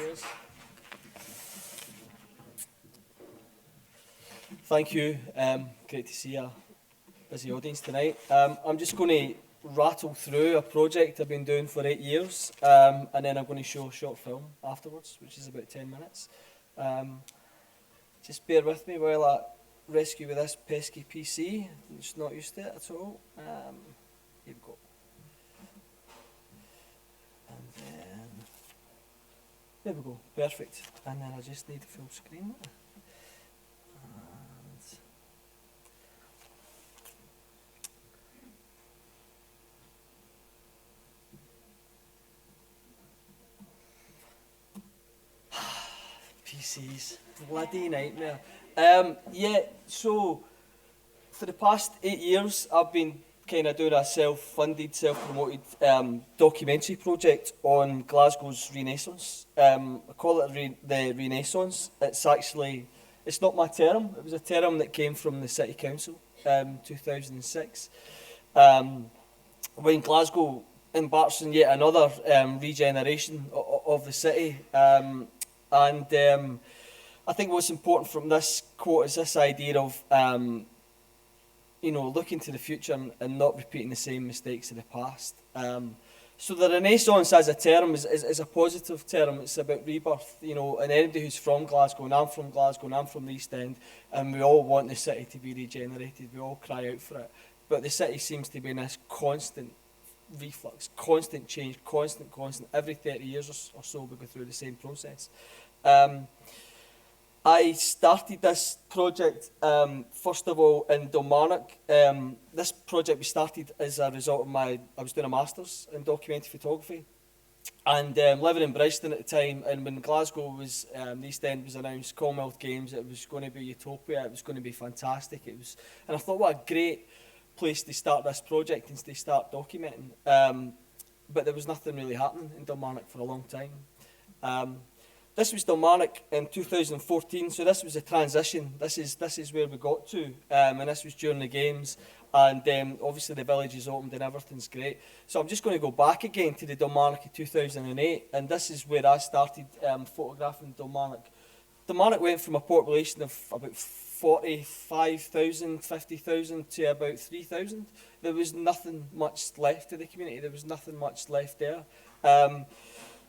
Cheers. Thank you. Great to see a busy audience tonight. I'm just going to rattle through a project I've been doing for 8 years, and then I'm going to show a short film afterwards, which is about 10 minutes. Just bear with me while I rescue with this pesky PC. I'm just not used to it at all. Here we go. And then, there we go, perfect. And then I just need full screen. PCs, bloody nightmare. So for the past 8 years, I've been kind of doing a self-funded, self-promoted documentary project on Glasgow's Renaissance. I call it the Renaissance. It's not my term. It was a term that came from the City Council, 2006, when Glasgow embarks on yet another regeneration of the city. I think what's important from this quote is this idea of, looking to the future and not repeating the same mistakes of the past. So the Renaissance as a term is a positive term. It's about rebirth, and anybody who's from Glasgow, and I'm from Glasgow, and I'm from the East End, and we all want the city to be regenerated. We all cry out for it. But the city seems to be in this constant reflux, constant change, constant. Every 30 years or so we go through the same process. I started this project, first of all, in Kilmarnock. This project was started as a result of I was doing a Masters in documentary photography, and living in Brisbane at the time, and when Glasgow was, the East End was announced, Commonwealth Games, it was going to be utopia, it was going to be fantastic, and I thought, what a great place to start this project and to start documenting, but there was nothing really happening in Kilmarnock for a long time. This was Kilmarnock in 2014, so this was a transition. This is where we got to, and this was during the games, and obviously the village is opened and everything's great. So I'm just going to go back again to the Kilmarnock of 2008, and this is where I started photographing Kilmarnock. Kilmarnock went from a population of about 45,000, 50,000 to about 3,000. There was nothing much left of the community. There was nothing much left there.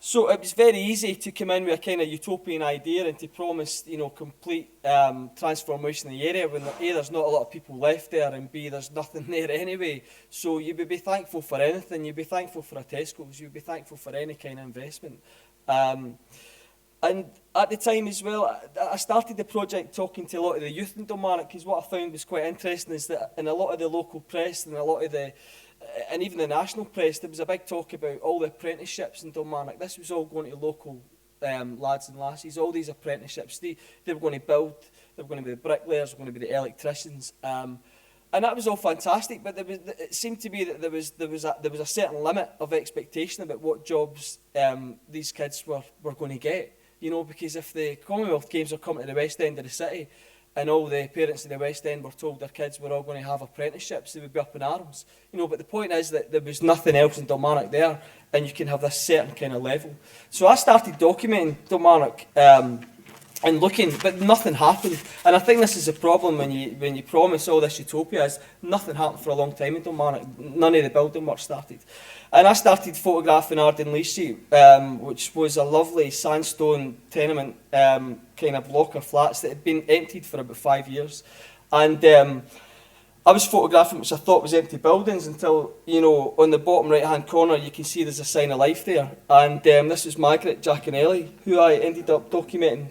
So it was very easy to come in with a kind of utopian idea and to promise, complete transformation in the area when A, there's not a lot of people left there, and B, there's nothing there anyway. So you would be thankful for anything. You'd be thankful for a Tesco's. You'd be thankful for any kind of investment. And at the time as well, I started the project talking to a lot of the youth in Kilmarnock, because what I found was quite interesting is that in a lot of the local press and a lot of and even the national press, there was a big talk about all the apprenticeships in Kilmarnock. This was all going to local lads and lassies, all these apprenticeships. They were going to build, they were going to be the bricklayers, they were going to be the electricians. And that was all fantastic, but it seemed to be that there was a certain limit of expectation about what jobs these kids were going to get. Because if the Commonwealth Games are coming to the West End of the city, and all the parents in the West End were told their kids were all going to have apprenticeships, they would be up in arms. But the point is that there was nothing else in Kilmarnock there, and you can have this certain kind of level. So I started documenting Kilmarnock and looking, but nothing happened. And I think this is a problem when you promise all this utopia, is nothing happened for a long time in Kilmarnock. None of the building work started. And I started photographing Arden Street, which was a lovely sandstone tenement kind of block of flats that had been emptied for about 5 years. And I was photographing which I thought was empty buildings until, on the bottom right-hand corner you can see there's a sign of life there. And this was Margaret Giaconelli, who I ended up documenting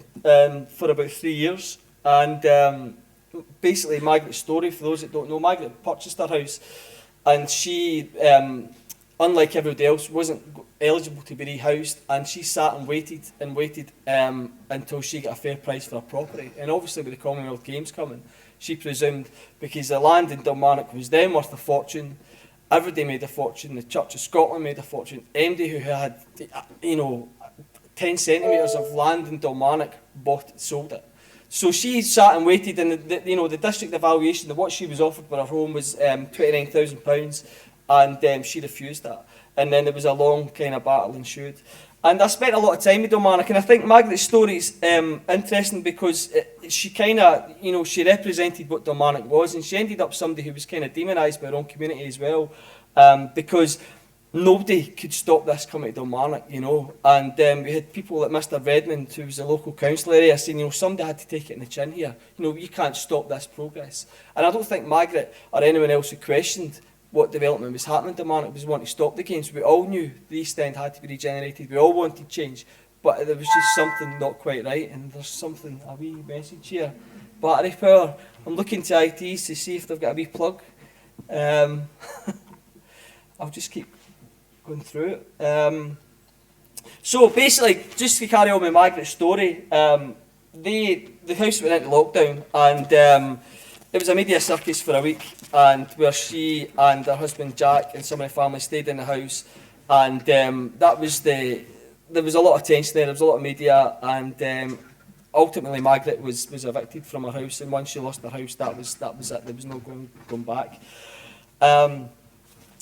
for about 3 years. And basically Margaret's story, for those that don't know, Margaret purchased her house, and she, unlike everybody else, wasn't eligible to be rehoused, and she sat and waited until she got a fair price for her property. And obviously with the Commonwealth Games coming, she presumed, because the land in Kilmarnock was then worth a fortune, everybody made a fortune, the Church of Scotland made a fortune, anybody who had 10 centimetres of land in Kilmarnock sold it. So she sat and waited, and the district evaluation of what she was offered for her home was £29,000, and she refused that. And then there was a long kind of battle ensued. And I spent a lot of time with Kilmarnock, and I think Margaret's story's interesting because she kind of, you know, she represented what Kilmarnock was, and she ended up somebody who was kind of demonised by her own community as well, because nobody could stop this coming to Kilmarnock, you know. And we had people like Mr. Redmond, who was the local councillor area, saying, you know, somebody had to take it in the chin here. You know, you can't stop this progress. And I don't think Margaret or anyone else who questioned what development was happening to Kilmarnock was wanting to stop the games. We all knew the East End had to be regenerated. We all wanted change, but there was just something not quite right. And there's something, a wee message here. Battery power. I'm looking to ITs to see if they've got a wee plug. I'll just keep going through it. So basically, just to carry on with Margaret's story, the house went into lockdown, and it was a media circus for a week, and where she and her husband Jack and some of the family stayed in the house, and there was a lot of tension there. There was a lot of media, and ultimately Margaret was evicted from her house, and once she lost her house, that was it. There was no going back.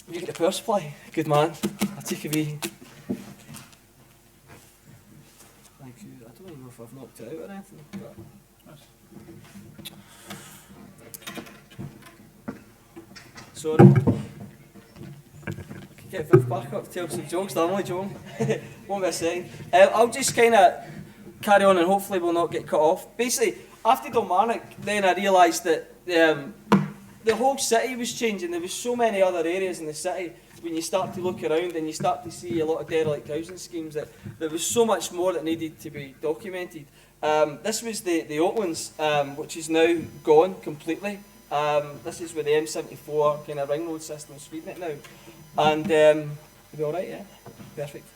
You get the power supply, good man. I'll take a wee. Thank you. I don't even know if I've knocked it out or anything. But sorry. I can get Viv back up to tell some jokes. I'm only joking. Won't be a second. I'll just kind of carry on, and hopefully we'll not get cut off. Basically, after Kilmarnock, then I realised that the whole city was changing. There was so many other areas in the city. When you start to look around and you start to see a lot of derelict housing schemes, that there was so much more that needed to be documented. This was the Oatlands, which is now gone completely. This is where the M74 kind of ring road system is feeding it now. And are we all right? Yeah, perfect.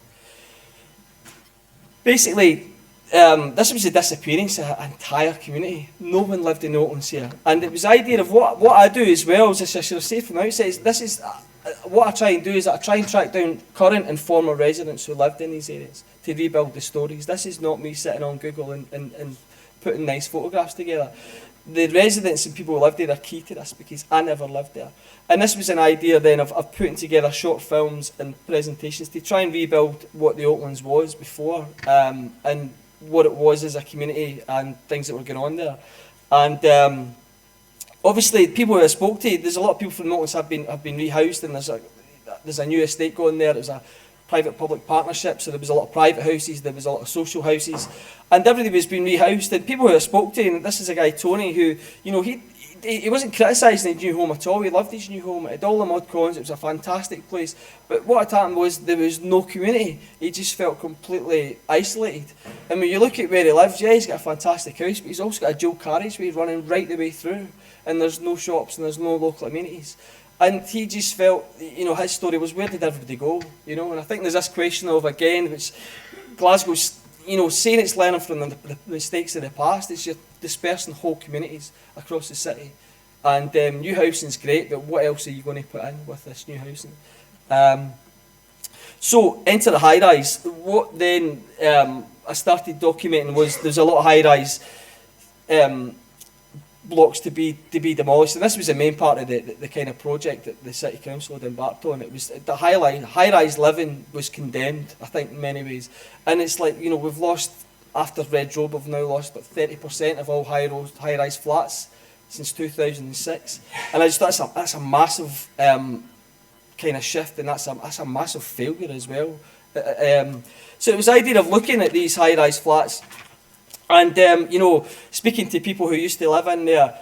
Basically, this was the disappearance of an entire community. No one lived in the Oatlands here, and it was the idea of what I do as well. As I should have said from the outset, this is what I try and do is I try and track down current and former residents who lived in these areas to rebuild the stories. This is not me sitting on Google and putting nice photographs together. The residents and people who lived there are key to this, because I never lived there. And this was an idea then of putting together short films and presentations to try and rebuild what the Oatlands was before, and what it was as a community and things that were going on there. And obviously, people who I spoke to, there's a lot of people from the Oatlands have been rehoused, and there's a new estate going there. There's a private-public partnership, so there was a lot of private houses, there was a lot of social houses, and everybody was being rehoused. And people who I spoke to, and this is a guy, Tony, who, you know, he wasn't criticising his new home at all. He loved his new home. It had all the mod cons. It was a fantastic place. But what had happened was there was no community. He just felt completely isolated. And when you look at where he lives, yeah, he's got a fantastic house, but he's also got a dual carriageway running right the way through. And there's no shops and there's no local amenities. And he just felt, you know, his story was, where did everybody go? You know, and I think there's this question of, again, which Glasgow's, you know, saying it's learning from the mistakes of the past, it's just dispersing whole communities across the city. And new housing's great, but what else are you going to put in with this new housing? So, enter the high-rise. What then I started documenting was there's a lot of high-rise blocks to be demolished, and this was the main part of the kind of project that the City Council had embarked on. It was the high-rise living was condemned, I think, in many ways. And it's like, you know, we've lost, after Red Road, we've now lost about 30% of all high-rise flats since 2006. And I just thought that's a massive kind of shift, and that's a massive failure as well. So it was the idea of looking at these high-rise flats and, you know, speaking to people who used to live in there,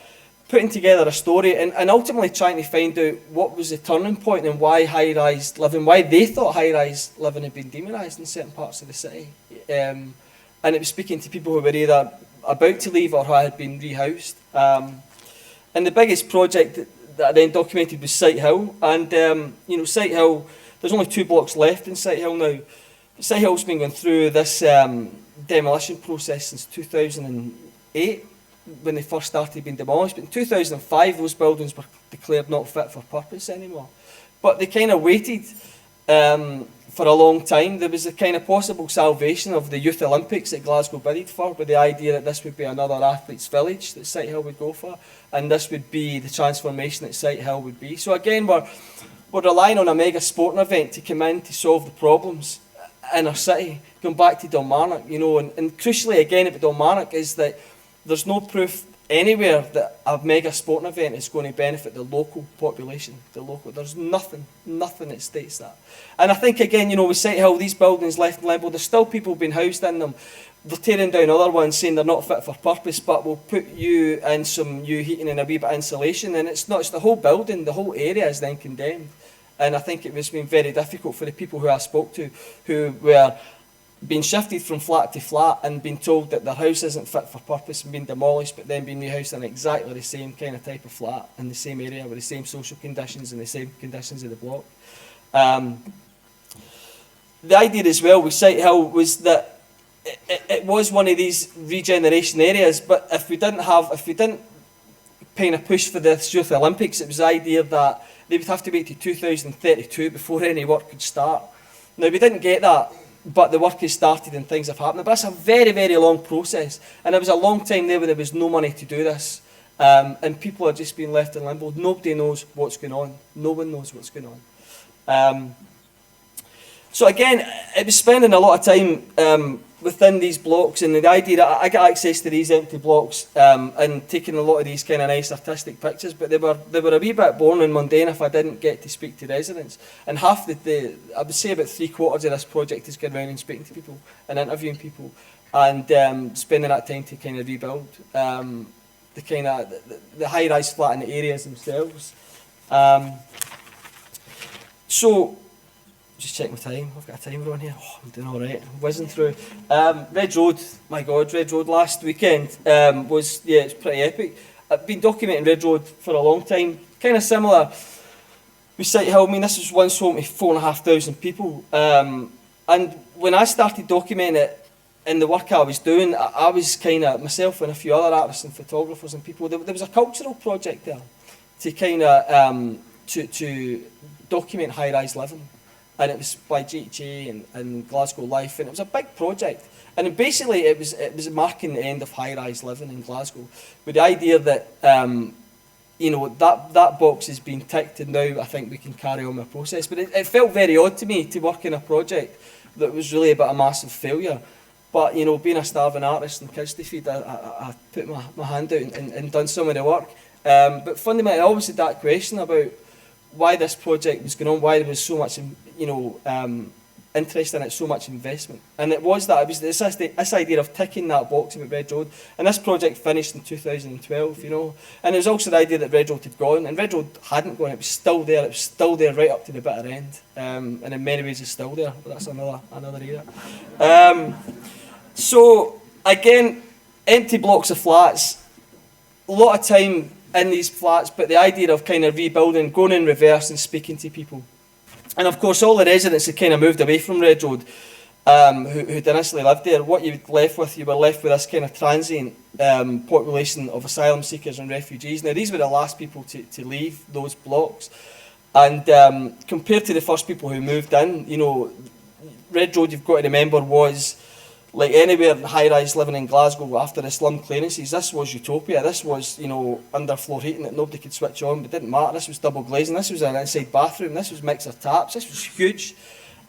putting together a story, and ultimately trying to find out what was the turning point and why high-rise living, why they thought high-rise living had been demonised in certain parts of the city. And it was speaking to people who were either about to leave or who had been rehoused. And the biggest project that I then documented was Sight Hill. And, you know, Sight Hill, there's only 2 blocks left in Sight Hill now. Sight Hill's been going through this demolition process since 2008, when they first started being demolished. But in 2005, those buildings were declared not fit for purpose anymore. But they kind of waited for a long time. There was a kind of possible salvation of the Youth Olympics that Glasgow bidded for, with the idea that this would be another athletes' village that Sight Hill would go for, and this would be the transformation that Sight Hill would be. So again, we're relying on a mega sporting event to come in to solve the problems. inner city, going back to Dalmarnock, you know, and crucially again at Dalmarnock is that there's no proof anywhere that a mega sporting event is going to benefit the local population, there's nothing that states that. And I think again, you know, with City Hill, these buildings left in limbo, there's still people being housed in them. They're tearing down other ones saying they're not fit for purpose, but we'll put you in some new heating and a wee bit of insulation, and it's the whole building, the whole area is then condemned. And I think it was been very difficult for the people who I spoke to, who were being shifted from flat to flat and being told that their house isn't fit for purpose and being demolished, but then being rehoused in exactly the same kind of type of flat in the same area with the same social conditions and the same conditions of the block. The idea as well with City Hill was that it was one of these regeneration areas, but if we didn't kind of push for the Youth Olympics, it was the idea that they would have to wait to 2032 before any work could start. Now we didn't get that, but the work has started and things have happened. But it's a very, very long process, and it was a long time there where there was no money to do this, and people are just being left in limbo. Nobody knows what's going on. No one knows what's going on. So again, it was spending a lot of time within these blocks, and the idea that I got access to these empty blocks and taking a lot of these kind of nice artistic pictures, but they were a wee bit boring and mundane if I didn't get to speak to residents. And half I would say about 3/4 of this project is going around and speaking to people and interviewing people and spending that time to kind of rebuild the high-rise flat in the areas themselves. So. Just check my time. I've got a timer on here. Oh, I'm doing all right. I'm whizzing through. Red Road, my God, Red Road last weekend it's pretty epic. I've been documenting Red Road for a long time. Kind of similar with City Hill. I mean, this was once home to 4,500 people. And when I started documenting it in the work I was doing, I was kind of, myself and a few other artists and photographers and people, there was a cultural project there to kind of to document high-rise living. And it was by GHA and Glasgow Life, and it was a big project. And basically, it was marking the end of high-rise living in Glasgow, with the idea that that box has been ticked, and now I think we can carry on with the process. But it felt very odd to me to work in a project that was really about a massive failure. But being a starving artist and kids to feed, I put my hand out and done some of the work. But fundamentally, I always had that question about why this project was going on, why there was so much interest in it, so much investment. And it was this idea of ticking that box about Red Road. And this project finished in 2012, And it was also the idea that Red Road had gone, and Red Road hadn't gone, it was still there. It was still there right up to the bitter end. And in many ways it's still there, but that's another era. So again, empty blocks of flats, a lot of time in these flats, but the idea of kind of rebuilding, going in reverse and speaking to people. And of course, all the residents had kind of moved away from Red Road, who'd initially lived there. What you were left with this kind of transient population of asylum seekers and refugees. Now, these were the last people to leave those blocks. And compared to the first people who moved in, Red Road, you've got to remember, was like anywhere high-rise living in Glasgow after the slum clearances. This was utopia. This was, underfloor heating that nobody could switch on, but it didn't matter. This was double glazing. This was an inside bathroom. This was mixer taps. This was huge.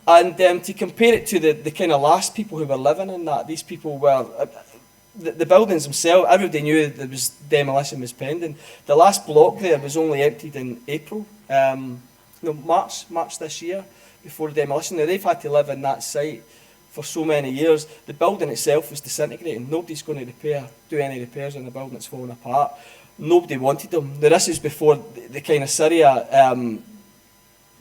And to compare it to the kind of last people who were living in that, these people were, the buildings themselves, everybody knew there was demolition was pending. The last block there was only emptied in April, March this year, before the demolition. Now, they've had to live in that site for so many years. The building itself was disintegrating. Nobody's going to do any repairs on the building that's falling apart. Nobody wanted them. Now, this is before the kind of Syria,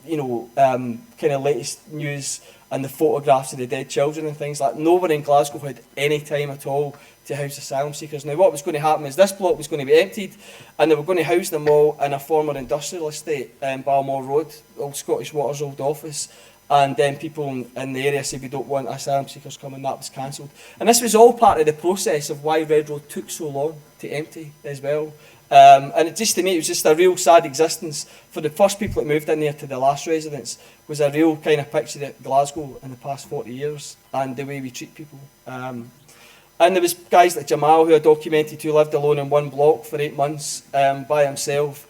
kind of latest news and the photographs of the dead children and things like that. No one in Glasgow had any time at all to house asylum seekers. Now, what was going to happen is this block was going to be emptied, and they were going to house them all in a former industrial estate in Balmore Road, old Scottish Water's old office. And then people in the area said we don't want asylum seekers coming. That was cancelled. And this was all part of the process of why Red Road took so long to empty as well. And to me, it was just a real sad existence. For the first people that moved in there to the last residents was a real kind of picture of Glasgow in the past 40 years and the way we treat people. And there was guys like Jamal, who I documented, who lived alone in one block for 8 months by himself.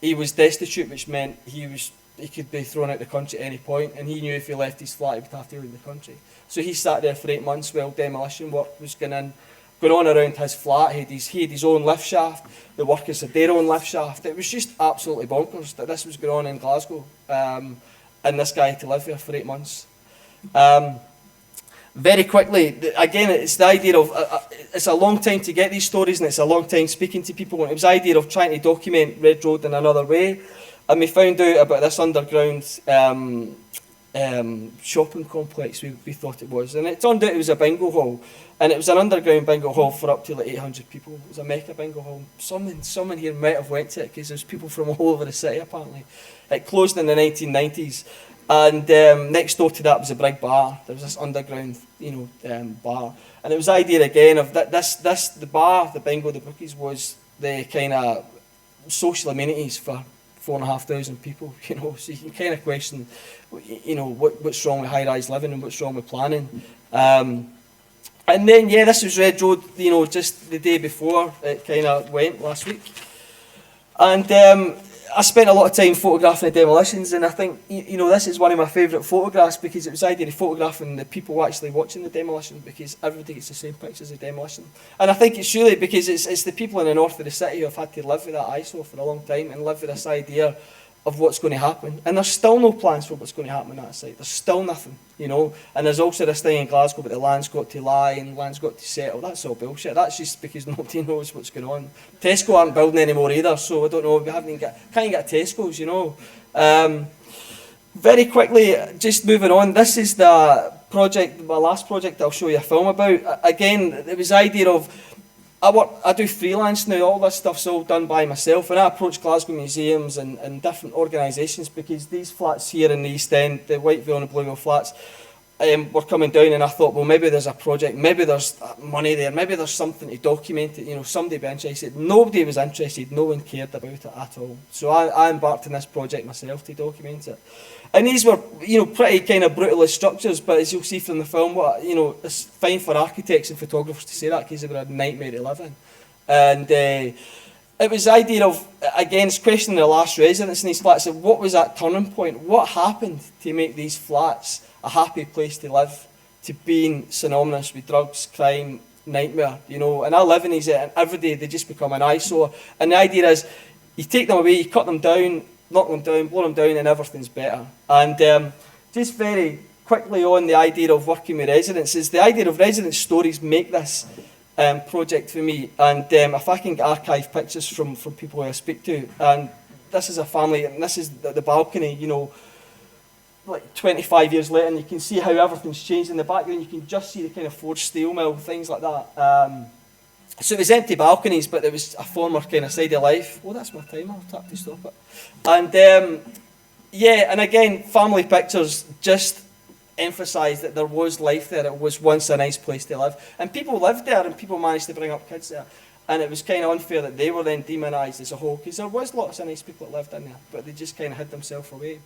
He was destitute, which meant he was he could be thrown out of the country at any point, and he knew if he left his flat he would have to leave the country. So he sat there for 8 months while demolition work was going on around his flat. He had his own lift shaft, the workers had their own lift shaft. It was just absolutely bonkers that this was going on in Glasgow, and this guy had to live there for 8 months. Very quickly, again, it's the idea of, it's a long time to get these stories, and it's a long time speaking to people, and it was the idea of trying to document Red Road in another way. And we found out about this underground shopping complex, we thought it was. And it turned out it was a bingo hall. And it was an underground bingo hall for up to like 800 people. It was a mecca bingo hall. Someone here might have went to it, because there's people from all over the city, apparently. It closed in the 1990s. And next door to that was a big bar. There was this underground, bar. And it was the idea again of the bar, the bingo, the bookies, was the kind of social amenities for 4,500 people, so you can kind of question, what's wrong with high-rise living and what's wrong with planning. And then, this was Red Road, just the day before it kind of went last week. And I spent a lot of time photographing the demolitions, and I think, this is one of my favourite photographs, because it was the idea of photographing the people actually watching the demolition, because everybody gets the same pictures of demolition. And I think it's really because it's the people in the north of the city who have had to live with that eyesore for a long time, and live with this idea of what's going to happen. And there's still no plans for what's going to happen on that site. There's still nothing, And there's also this thing in Glasgow, but the land's got to lie and land's got to settle. That's all bullshit. That's just because nobody knows what's going on. Tesco aren't building anymore either, so I don't know. We can't even get Tesco's, Very quickly, just moving on. This is the project, my last project I'll show you a film about. Again, it was the idea of, I do freelance now. All this stuff's all done by myself, and I approach Glasgow museums and different organisations, because these flats here in the East End, the Whiteville and the Blueville flats, were coming down, and I thought, well, maybe there's a project, maybe there's money there, maybe there's something to document it, somebody be interested. Nobody was interested, no one cared about it at all. So I embarked on this project myself to document it. And these were, pretty kind of brutalist structures, but as you'll see from the film, it's fine for architects and photographers to say that, because they were a nightmare to live in. And it was the idea of, again, it's questioning the last residents in these flats. So what was that turning point? What happened to make these flats a happy place to live, to being synonymous with drugs, crime, nightmare, And I live in these, and every day they just become an eyesore. And the idea is, you take them away, you cut them down, knock them down, blow them down, and everything's better. And just very quickly on the idea of working with residents, is the idea of resident stories make this project for me. And if I can archive pictures from people who I speak to, and this is a family, and this is the balcony, like 25 years later, and you can see how everything's changed in the background. You can just see the kind of forged steel mill, things like that. So it was empty balconies, but there was a former kind of side of life. Oh, that's my timer, I'll tap to stop it. And and again, family pictures just emphasise that there was life there. It was once a nice place to live. And people lived there, and people managed to bring up kids there. And it was kind of unfair that they were then demonised as a whole, because there was lots of nice people that lived in there, but they just kind of hid themselves away.